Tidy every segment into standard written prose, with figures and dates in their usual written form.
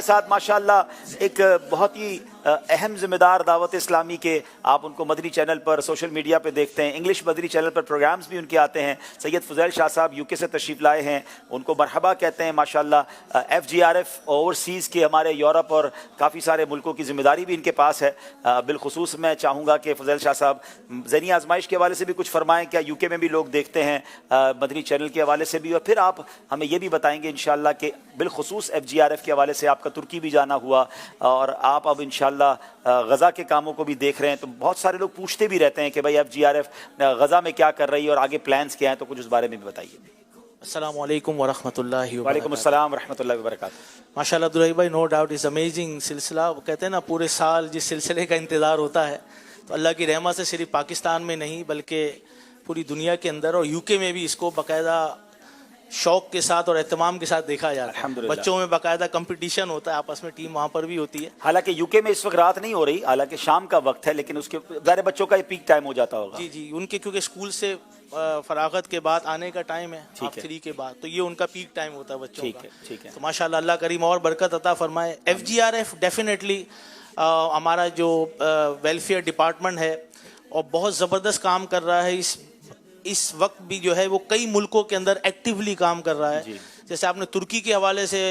ساتھ ماشاءاللہ ایک بہت ہی اہم ذمہ دار دعوت اسلامی کے آپ ان کو مدنی چینل پر سوشل میڈیا پہ دیکھتے ہیں، انگلش مدنی چینل پر پروگرامز بھی ان کے آتے ہیں۔ سید فضیل شاہ صاحب یو کے سے تشریف لائے ہیں، ان کو مرحبا کہتے ہیں ماشاءاللہ۔ F G R F overseas کے ہمارے یورپ اور کافی سارے ملکوں کی ذمہ داری بھی ان کے پاس ہے۔ بالخصوص میں چاہوں گا کہ فضیل شاہ صاحب ذہنی آزمائش کے حوالے سے بھی کچھ فرمائیں، کیا یو کے میں بھی لوگ دیکھتے ہیں مدنی چینل کے حوالے سے بھی، اور پھر آپ ہمیں یہ بھی بتائیں گے انشاءاللہ کہ بالخصوص ایف جی آر ایف کے حوالے سے آپ کا ترکی بھی جانا ہوا اور آپ اب انشاءاللہ غزہ کے کاموں کو بھی دیکھ رہے ہیں، تو بہت سارے لوگ پوچھتے بھی رہتے ہیں کہ بھائی F G R F Gaza میں کیا کر رہی ہے اور آگے پلانز کیا ہیں، تو کچھ اس بارے میں بھی بتائیے۔ السلام علیکم ورحمۃ اللہ وبرکاتہ۔ وعلیکم السلام ورحمۃ اللہ وبرکاتہ۔ ماشاءاللہ عبدالرحیم بھائی، نو ڈاؤٹ از امیزنگ سلسلہ، وہ کہتے ہیں نا پورے سال جس سلسلے کا انتظار ہوتا ہے، تو اللہ کی رحمت سے صرف پاکستان میں نہیں بلکہ پوری دنیا کے اندر اور یو کے میں بھی اس کو باقاعدہ شوق کے ساتھ اور اہتمام کے ساتھ دیکھا جاتا ہے۔ الحمدللہ۔ بچوں میں باقاعدہ کمپٹیشن ہوتا ہے، آپس میں ٹیم وہاں پر بھی ہوتی ہے۔ حالانکہ یو کے میں اس وقت رات نہیں ہو رہی، حالانکہ شام کا وقت ہے، لیکن اس کے ظاہر بچوں کا یہ پیک ٹائم ہو جاتا ہوگا۔ جی جی، ان کے کیونکہ اسکول سے فراغت کے بعد آنے کا ٹائم ہے، ہاف 3 کے بعد، تو یہ ان کا پیک ٹائم ہوتا ہے بچوں کا۔ ٹھیک ہے۔ تو ماشاءاللہ اللہ کریم اور برکت عطا فرمائے۔ F G R F definitely ہمارا جو ویلفیئر ڈپارٹمنٹ ہے اور بہت زبردست کام کر رہا ہے، اس وقت بھی جو ہے وہ کئی ملکوں کے اندر ایکٹیولی کام کر رہا ہے۔ جیسے آپ نے ترکی کے حوالے سے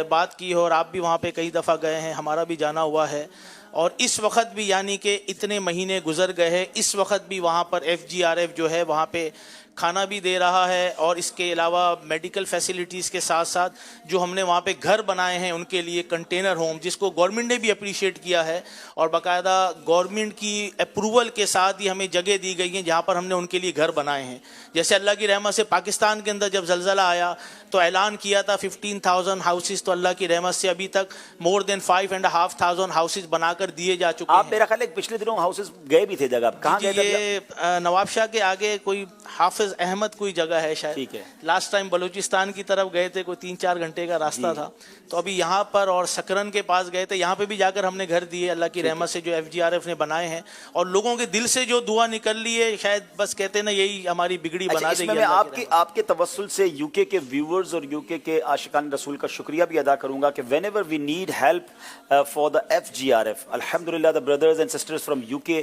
بات کی اور آپ بھی وہاں پہ کئی دفعہ گئے ہیں، ہمارا بھی جانا ہوا ہے، اور اس وقت بھی یعنی کہ اتنے مہینے گزر گئے ہیں، اس وقت بھی وہاں پر ایف جی آر ایف جو ہے وہاں پہ کھانا بھی دے رہا ہے، اور اس کے علاوہ میڈیکل فیسلٹیز کے ساتھ ساتھ جو ہم نے وہاں پہ گھر بنائے ہیں ان کے لیے کنٹینر ہوم، جس کو گورنمنٹ نے بھی اپریشیٹ کیا ہے، اور باقاعدہ گورنمنٹ کی اپروول کے ساتھ ہی ہمیں جگہ دی گئی ہیں جہاں پر ہم نے ان کے لیے گھر بنائے ہیں۔ جیسے اللہ کی رحمت سے پاکستان کے اندر جب زلزلہ آیا تو اعلان کیا تھا 15,000 ہاؤسز، تو اللہ کی رحمت سے ابھی تک مور دین 5,500 ہاؤسز بنا کر دیے جا چکے ہیں۔ آپ میرا خیال ہے پچھلے دنوں ہاؤسز گئے بھی تھے جگہ، کہاں گئے تھے؟ یہ نواب شاہ کے آگے کوئی حافظ احمد کوئی جگہ ہے شاید، ٹھیک ہے۔ لاسٹ ٹائم بلوچستان کی طرف گئے تھے، کوئی 3-4 گھنٹے کا راستہ تھا، تو ابھی یہاں پر اور سکرن کے پاس گئے تھے، یہاں پہ بھی جا کر ہم نے گھر دیے اللہ کی رحمت سے جو ایف جی آر ایف نے بنائے ہیں، اور لوگوں کے دل سے جو دعا نکل لی ہے شاید بس کہتے ہیں نا یہی ہماری بگڑی بنا دے گی۔ میں آپ کے توسل سے یو کے ویورز اور یو کے عاشقان رسول کا شکریہ بھی ادا کروں گا کہ whenever we need help for the F G R F, الحمدللہ the brothers and sisters from U K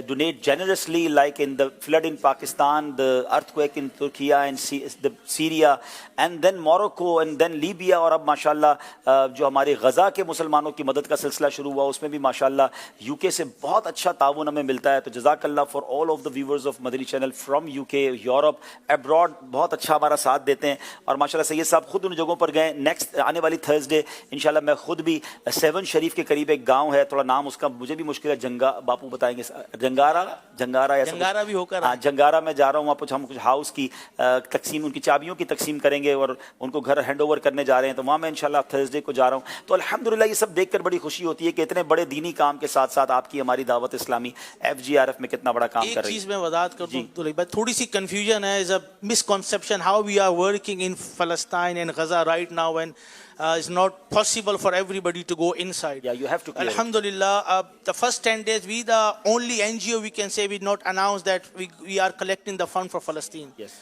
donate generously, like in the flood in Pakistan, the earthquake in Turkiye and Syria and then Morocco and then Libya, اور اب ماشاءاللہ جو ہمارے غزہ کے مسلمانوں کی مدد کا سلسلہ شروع ہوا اس میں بھی ماشاءاللہ یو کے سے بہت اچھا تعاون ہمیں ملتا ہے۔ تو جزاک اللہ for all of the viewers of Madani channel from U K, Europe, abroad, بہت اچھا ہمارا ساتھ دیتے ہیں، اور ماشاءاللہ سید صاحب خود ان جگہوں پر گئے۔ نیکسٹ آنے والی تھرسڈے انشاءاللہ میں خود بھی 7 شریف کے قریب ایک گاؤں ہے، تھوڑا نام اس کا مجھے بھی مشکل ہے، باپو بتائیں گے، جنگارہ بھی ہو کر جنگارہ میں جا رہا ہوں، وہاں ہم کچھ ہاؤس کی تقسیم، ان کی چابیوں کی تقسیم کریں گے اور ان کو گھر ہینڈ اوور کرنے جا رہے ہیں، تو وہاں میں انشاءاللہ تھرسڈے کو جا رہا ہوں۔ تو الحمدللہ یہ سب دیکھ کر بڑی خوشی ہوتی ہے کہ اتنے بڑے دینی کام کے ساتھ ساتھ آپ کی ہماری دعوت اسلامی ایف جی آر ایف میں کتنا بڑا کام کر رہی ہے۔ ایک چیز میں وضاحت کر دوں، تھوڑی سی کنفیوژن ہے، is a misconception how we are working in فلسطین and Gaza right now, and it's not possible for everybody to go inside. Yeah, you have to clear it. Alhamdulillah, the first 10 days we the only NGO we can say we not announce that we are collecting the fund for Palestine. Yes.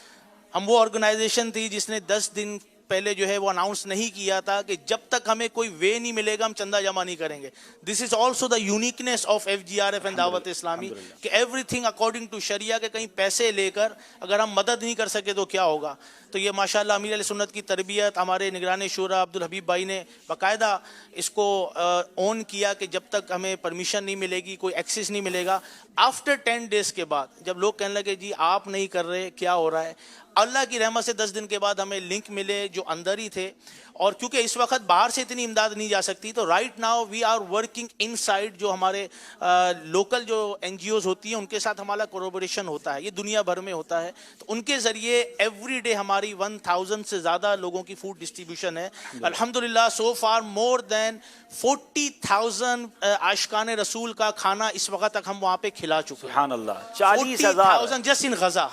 ہم وہ organization تھی جس نے 10 دن پہلے جو ہے وہ announce نہیں کیا تھا کہ جب تک ہمیں کوئی وے نہیں ملے گا ہم چندہ جمع نہیں کریں گے۔ This is also the uniqueness of F G R F and Dawat Islami کہ everything according to sharia, کہ کہیں پیسے لے کر اگر ہم مدد نہیں کر سکے تو کیا ہوگا۔ تو یہ ماشاءاللہ امیر علیہ سنت کی تربیت، ہمارے نگران شورا عبدالحبیب بھائی نے باقاعدہ اس کو اون کیا کہ جب تک ہمیں پرمیشن نہیں ملے گی، کوئی ایکسیس نہیں ملے گا۔ آفٹر 10 days کے بعد جب لوگ کہنے لگے جی آپ نہیں کر رہے، کیا ہو رہا ہے، اللہ کی رحمت سے 10 دن کے بعد ہمیں لنک ملے جو اندر ہی تھے، اور کیونکہ اس وقت باہر سے اتنی امداد نہیں جا سکتی، تو right now we are working inside, جو ہمارے لوکل جو این جی اوز ہوتی ہیں ان کے ساتھ ہمارا کوروبریشن ہوتا ہے، یہ دنیا بھر میں ہوتا ہے، تو ان کے ذریعے ایوری ڈے ہماری 1000 سے زیادہ لوگوں کی فوڈ ڈسٹریبیوشن ہے الحمدللہ۔ سو فار مور دین 40,000 عاشقان رسول کا کھانا اس وقت تک ہم وہاں پہ کھلا چکے ہیں۔ سبحان اللہ، 40,000 جسٹ ان غزہ،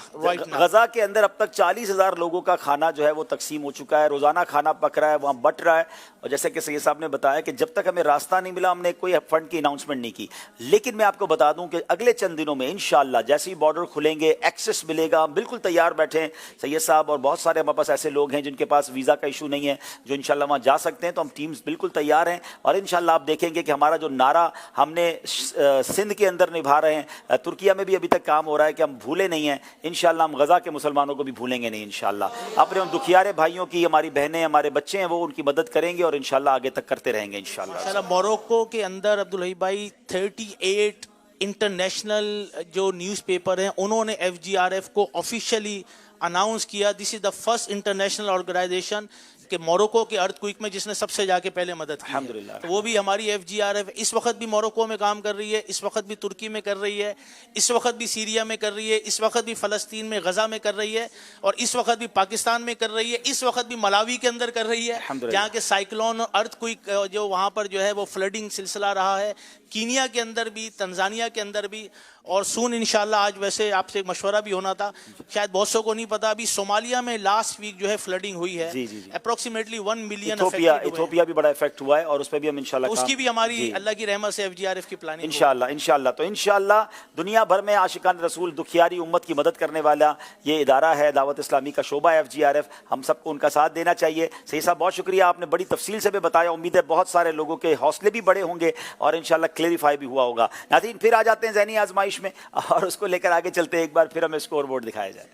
غزہ کے اندر اب تک 40,000 لوگوں کا کھانا جو ہے وہ تقسیم ہو چکا ہے، روزانہ کھانا پک رہا ہے، وہاں بٹ رہا ہے، اور جیسے کہ سید صاحب نے بتایا کہ جب تک ہمیں راستہ نہیں ملا ہم نے کوئی فنڈ کی اناؤنسمنٹ نہیں کی. لیکن میں آپ کو بتا دوں کہ اگلے چند دنوں میں انشاءاللہ جیسے ہی بارڈر کھلیں گے ایکسس ملے گا, ہم بالکل تیار بیٹھے ہیں سید صاحب, اور بہت سارے ہمارے پاس ایسے لوگ ہیں جن کے پاس ویزا کا ایشو نہیں ہے جو انشاءاللہ وہاں جا سکتے ہیں, تو ہم ٹیمز بالکل تیار ہیں. اور انشاءاللہ آپ دیکھیں گے کہ ہمارا جو نعرہ ہم نے سندھ کے اندر نبھا رہے ہیں, ترکیہ میں بھی ابھی تک کام ہو رہا ہے کہ ہم بھولے نہیں ہیں انشاءاللہ, ہم غزہ کے مسلمانوں کو بھی بھولیں گے نہیں انشاءاللہ. اپنے ان دکھیارے بھائیوں کی, ہماری بہنیں ہمارے بچے ہیں وہ ان کی مدد کریں گے اور انشاءاللہ آگے تک کرتے رہیں گے انشاءاللہ. موروکو کے اندر عبدالحی بھائی 38 انٹرنیشنل جو نیوز پیپر ہیں انہوں نے ایف جی آر ایف کو آفیشیلی اناؤنس کیا. دس از دا فرسٹ انٹرنیشنل آرگنائزیشن کہ موروکو کے ارتھ کوئک میں جس نے سب سے جا کے پہلے مدد کی. الحمدللہ. تو وہ بھی ہماری ایف جی آر ایف اس وقت بھی موروکو میں کام کر رہی ہے, اس وقت بھی ترکی میں کر رہی ہے, اس وقت بھی سیریا میں کر رہی ہے, اس وقت بھی فلسطین میں غزہ میں کر رہی ہے, اور اس وقت بھی پاکستان میں کر رہی ہے, اس وقت بھی ملاوی کے اندر کر رہی ہے جہاں کے سائیکلون اور ارتھ کوئک جو وہاں پر جو ہے وہ فلڈنگ سلسلہ رہا ہے. کینیا کے اندر بھی, تنزانیہ کے اندر بھی, اور سون انشاءاللہ آج ویسے آپ سے ایک مشورہ بھی ہونا تھا, شاید بہت سو کو نہیں پتا, ابھی صومالیہ میں لاسٹ ویک جو ہے فلڈنگ ہوئی ہے, اپروکسیمیٹلی 1 ملین ایتھوپیا بھی بڑا افیکٹ ہوا ہے اور اس پہ بھی ہم انشاءاللہ اس کی بھی ہماری اللہ کی رحمت سے ایف جی آر ایف کی پلاننگ انشاءاللہ. تو انشاءاللہ دنیا بھر میں عاشقان رسول دکھیاری امت کی مدد کرنے والا یہ ادارہ ہے دعوت اسلامی کا شعبہ ایف جی آر ایف, ہم سب کو ان کا ساتھ دینا چاہیے. سید صاحب بہت شکریہ, آپ نے بڑی تفصیل سے بھی بتایا, امید ہے بہت سارے لوگوں کے حوصلے بھی بڑے ہوں گے اور انشاءاللہ کلیریفائی بھی ہوا ہوگا. ناظرین پھر آ جاتے ہیں ذہنی آزمائش میں اور اس کو لے کر آگے چلتے ہیں, ایک بار پھر ہمیں اسکور بورڈ دکھایا جائے.